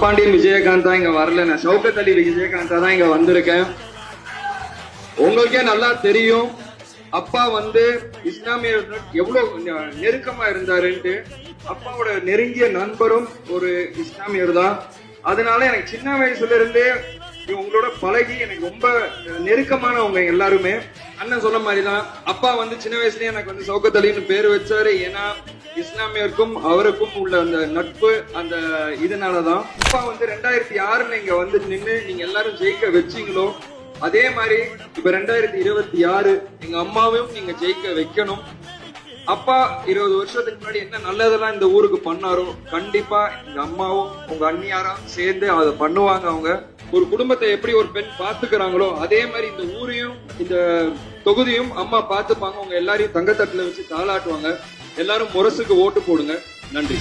பாண்டியன் விஜயகாந்தா இங்க வரல, நான் ஷவுகத் அலி விஜயகாந்தா தான் இங்க வந்திருக்கேன். உங்களுக்கே நல்லா தெரியும் அப்பா வந்து இஸ்லாமிய எவ்வளவு நெருக்கமா இருந்தாருன்ட்டு. அப்பாவோட நெருங்கிய நண்பரும் ஒரு இஸ்லாமியர் தான். அதனால எனக்கு சின்ன வயசுல இருந்தே உங்களோட பழகி எனக்கு ரொம்ப நெருக்கமானவங்க எல்லாருமே. அண்ணன் சொன்ன மாதிரிதான் அப்பா வந்து சின்ன வயசுலயே எனக்கு வந்து ஷவுகத் அலின்னு பேர் வச்சாரு. ஏன்னா இஸ்லாமியருக்கும் அவருக்கும் உள்ள அந்த நட்பு, அந்த இதனாலதான். அப்பா வந்து 2006 இங்க வந்து நின்று நீங்க எல்லாரும் ஜெயிக்க வச்சீங்களோ, அதே மாதிரி இப்ப 2026 எங்க அம்மாவையும் நீங்க ஜெயிக்க வைக்கணும். அப்பா 20 வருஷத்துக்கு முன்னாடி என்ன நல்லதெல்லாம் இந்த ஊருக்கு பண்ணாரோ, கண்டிப்பா எங்க அம்மாவும் உங்க அண்ணியாரும் சேர்ந்து அதை பண்ணுவாங்க. அவங்க ஒரு குடும்பத்தை எப்படி ஒரு பெண் பாத்துக்கிறாங்களோ, அதே மாதிரி இந்த ஊரையும் இந்த தொகுதியும் அம்மா பாத்துப்பாங்க. உங்க எல்லாரையும் தங்கத்தட்டுல வச்சு தாளாட்டுவாங்க. எல்லாரும் முரசுக்கு ஓட்டு போடுங்க. நன்றி.